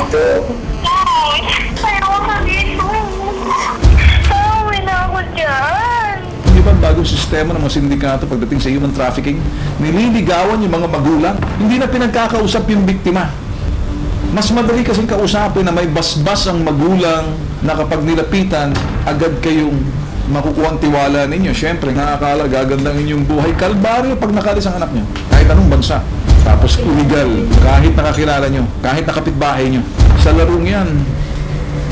dito. Ay, ayaw ka dito. Pauwi na ako dyan. Di ba bagong sistema ng mga sindikato pagdating sa human trafficking? Nililigawan yung mga magulang, hindi na pinagkakausap yung biktima. Mas madali kasing kausapin na may basbas ang magulang na kapag nilapitan, agad kayong makukuha ang tiwala ninyo. Siyempre, nakakala, gagandang inyong buhay. Kalbaryo pag nakalis ang anak nyo. Kahit anong bansa. Tapos illegal, kahit nakakilala nyo, kahit nakapitbahay nyo. Sa larong yan,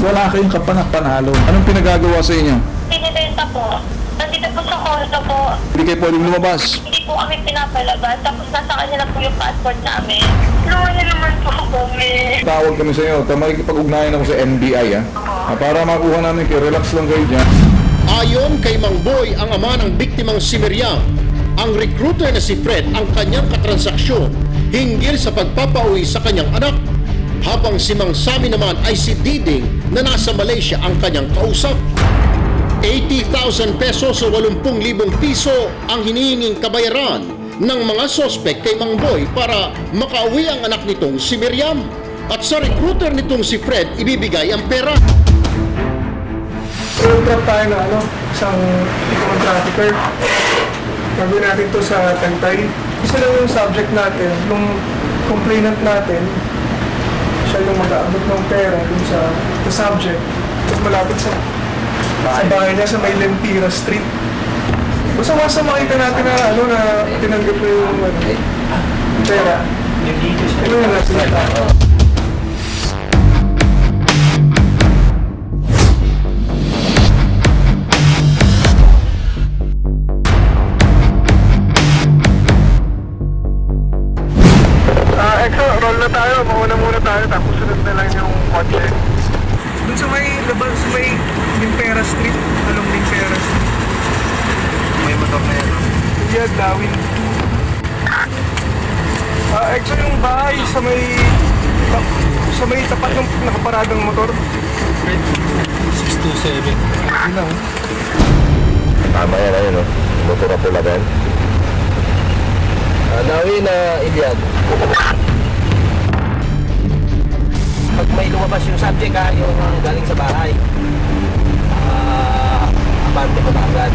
wala kayong kapanak-panalo. Anong pinagagawa sa inyo? Pinibenta po. Nandito po sa korto po. Hindi kayo pwedeng lumabas. Hindi po kami pinapalabas. Tapos nasa kanya na po yung passport namin. Luwan na naman po kami. Tawag kami sa inyo, makikipag-ugnayan ako sa NBI para makuha namin kayo, relax lang kayo dyan. Ayon kay Mang Boy, ang ama ng biktimang si Miriam, ang recruiter na si Fred ang kanyang katransaksyon hinggil sa pagpapauwi sa kanyang anak. Habang si Mang Sami naman ay si Diding na nasa Malaysia ang kanyang kausap. 80,000 pesos o 80,000 piso ang hinihinging kabayaran ng mga sospek kay Mang Boy para makauwi ang anak nitong si Miriam. At sa recruiter nitong si Fred, ibibigay ang pera. Road trip tayo na isang ikaw trafficker. Gagawin natin to sa Tantay. Isa lang yung subject natin, yung complainant natin, siya yung mag-aabot ng pera dun sa subject. Tapos malapit sa bahay niya sa may Lempira Street. Basta makita natin na na tinanggap na yung pera. Ano yung natin? Roll na tayo, mauna muna tayo, tapos sunod na lang yung kotse. Doon sa may labas, sa may Limpera Street, along Limpera Street. May motor na yan, no? Yan, Lawin. Exo yung bahay sa may tapat ng nakaparadang motor. 627. Yun lang. Tama yan, ayun, no? Motor na pula din. Nawin na Iliad. Pag may lumabas yung subject yung galing sa bahay, abante mo na agad.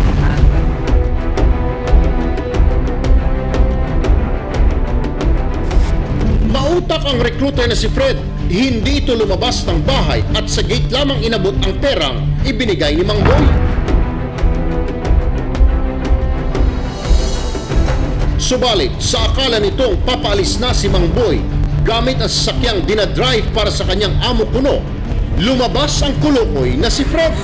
Mautak ang recruiter na si Fred. Hindi ito lumabas ng bahay at sa gate lamang inabot ang perang ibinigay ni Mang Boy. Subalit, sa akala nitong papaalis na si Mang Boy, gamit ang sasakyang dinadrive para sa kanyang amo kuno, lumabas ang kulukoy na si Fred.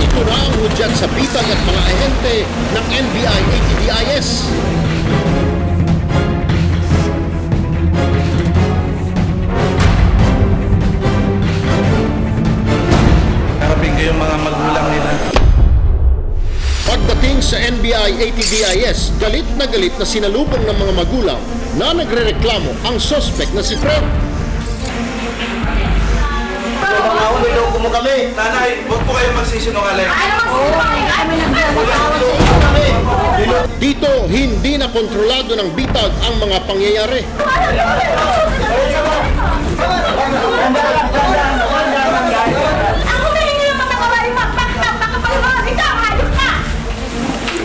Ito na ang hudyat sa bitag at mga ahente ng NBI ATDIS. Harapin kayong mga magulang nila. Pagdating sa NBI ATDIS, galit na sinalubong ng mga magulang na nagrereklamo ang suspect na si Fred. Niloko mo kami. Nanay, huwag po kayo magsisinungaling. Dito, hindi na kontrolado ng bitag ang mga pangyayari.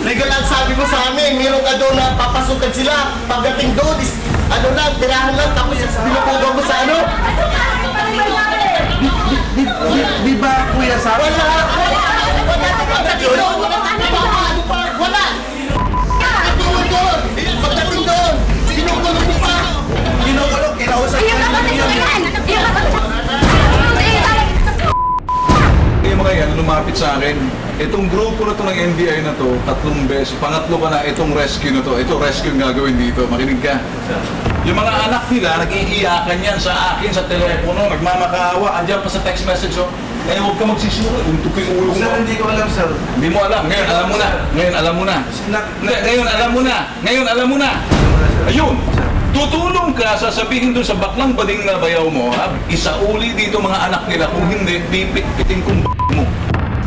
Legal ang sabi mo sa amin, meron ka doon na papasukan sila. Pagdating doon, tirahan lang, tapos pinapagawa mo sa ano? Di ba, Kuya Sam? Wala! Pagdating doon! Wala! Pagdating doon! Kinukulong mo pa! Kinukulong, kinausap ka namin yun! Kayo mga yan, lumapit sa akin. Itong grupo na to ng NBI na to, 3 beses. Pangatlo ka na itong rescue na to. Ito rescue yung gagawin dito. Makinig ka. Yung mga anak nila, nag-iiyakan yan sa akin, sa telepono, nagmamakaawa. Andiyan pa sa text message, oh. Eh, huwag ka magsisuro. Untok yung ulo mo. Sir, hindi ko alam, sir. Hindi mo alam. Ngayon, alam mo na. Ngayon, alam mo na. Ngayon, alam mo na. Ngayon, alam mo na. Ayun. Tutulong ka, sasabihin doon sa baklang bading na bayaw mo, ha? Isauli dito mga anak nila. Kung hindi, pipit-pitin kong mo.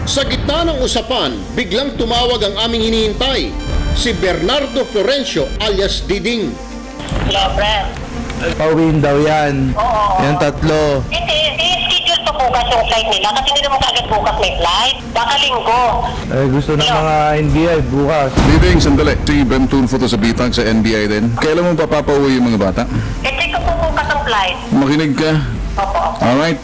Sa gitna ng usapan, biglang tumawag ang aming hinihintay, si Bernardo Florencio alias Diding. Hello, Brad. Pauwiin daw yan. Oo. Yung tatlo. Hindi, i-schedule ko bukas yung flight nila kasi hindi naman agad bukas may flight. Baka linggo. Eh, gusto ng mga NBI bukas. Diding, sandali. Si Ben Tulfo to sa Bitag sa NBI din. Kailan mo papapauwi yung mga bata? I-check ko po bukas ang flight. Makinig ka. Opo. Alright.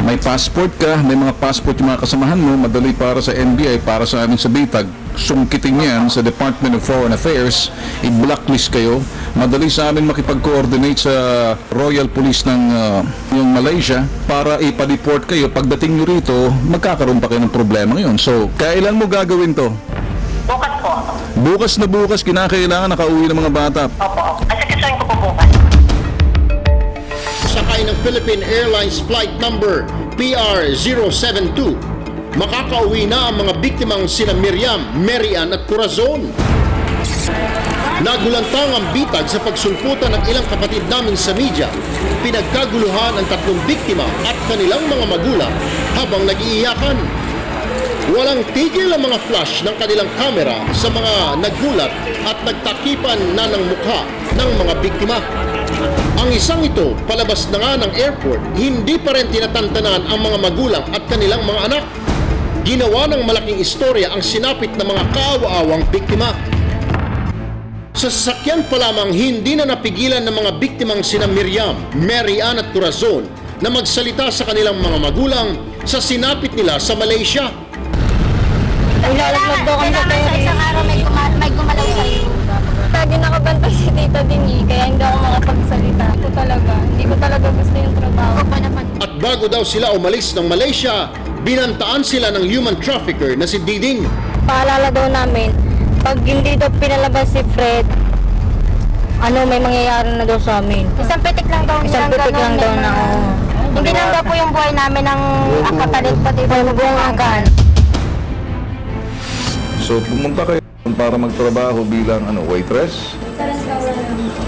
May passport ka, may mga passport yung mga kasamahan mo, madali para sa NBI, para sa amin sa Bitag. Sungkitin yan sa Department of Foreign Affairs, i-blacklist kayo. Madali sa amin makipag-coordinate sa Royal Police ng yung Malaysia para ipa-deport kayo. Pagdating nyo rito, magkakaroon pa kayo ng problema ngayon. So, kailan mo gagawin to? Bukas po. Bukas na bukas, kinakailangan nakauwi ng mga bata. Opo. Kasi kasuhin ko po bukas. Sakay ng Philippine Airlines flight number PR072, makakauwi na ang mga biktimang sina Miriam, Marian at Corazon. Nagulantang ang Bitag sa pagsulputan ng ilang kapatid namin sa media. Pinagkaguluhan ang tatlong biktima at kanilang mga magulang habang nag-iiyakan. Walang tigil ang mga flash ng kanilang kamera sa mga naggulat at nagtakipan na ng mukha ng mga biktima. Ang isang ito, palabas na nga ng airport, hindi pa rin tinatantanan ang mga magulang at kanilang mga anak. Ginawa ng malaking istorya ang sinapit ng mga kaawa-awang biktima. Sa sasakyan pa lamang, hindi na napigilan ng mga biktimang sina Miriam, Marian at Corazon na magsalita sa kanilang mga magulang sa sinapit nila sa Malaysia. Ilalaglag daw kami sa isang araw may gumalaw sa iyo. Lagi nakabantay si Tita Dini, kaya hindi ako makapagsalita. Hindi ko talaga gusto yung trabaho. At bago daw sila umalis ng Malaysia, binantaan sila ng human trafficker na si Diding. Paalala daw namin, pag hindi daw pinalabas si Fred, may mangyayari na daw sa amin. Isang pitik lang daw. Isang pitik lang daw na. Hindi lang daw po yung buhay namin ng akatalit pati buong angkan. So, pumunta kayo para magtrabaho bilang waitress.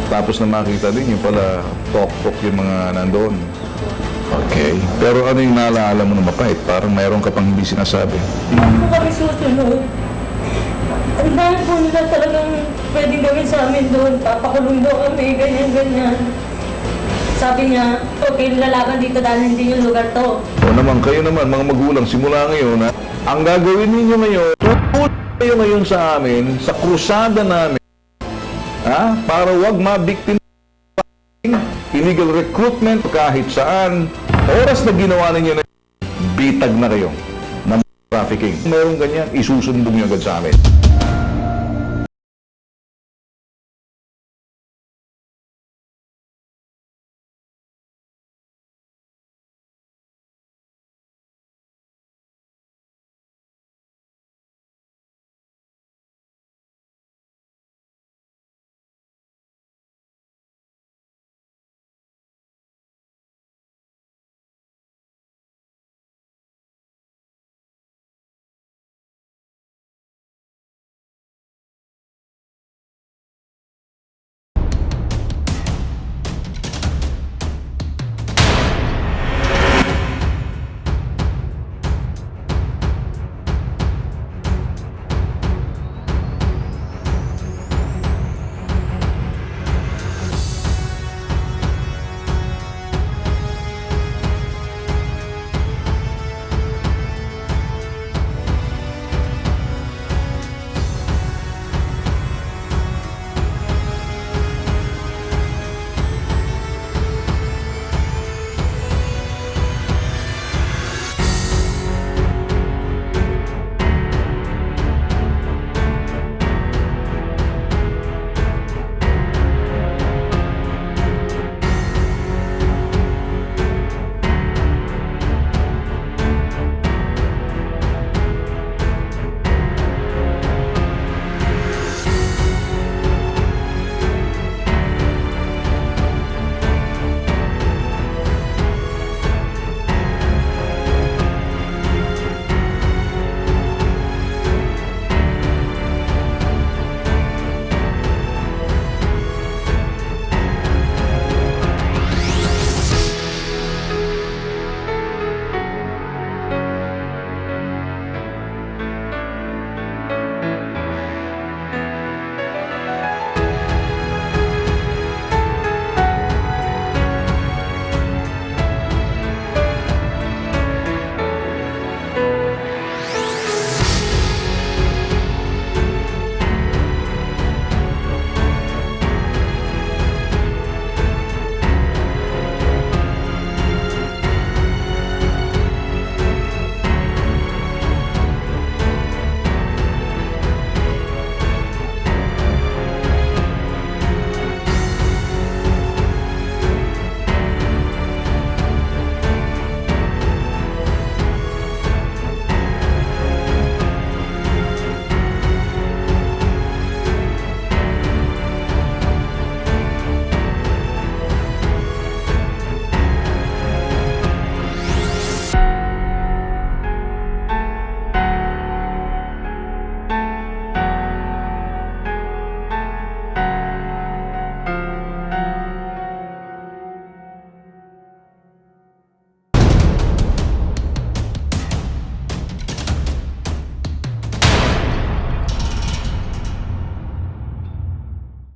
Tapos na makita din yung pala tok-tok yung mga nandoon. Okay. Pero ano yung naalala mo na mapait? Parang mayroon ka pang hindi sinasabi. Hindi po kami susunod. Ang dami po nila talagang pwedeng gawin sa amin doon. Papakulong daw kami, ganyan-ganyan. Sabi niya, okay, lalaban dito dahil hindi yung lugar to. O naman, kayo naman, mga magulang, simula ngayon, ang gagawin ninyo ngayon, tutulong kayo ngayon sa amin, sa krusada namin, para wag mabiktima illegal recruitment kahit saan. Oras na ginawa ninyo na bitag na kayo ng trafficking. Merong ganyan, isusumbong nyo agad sa amin.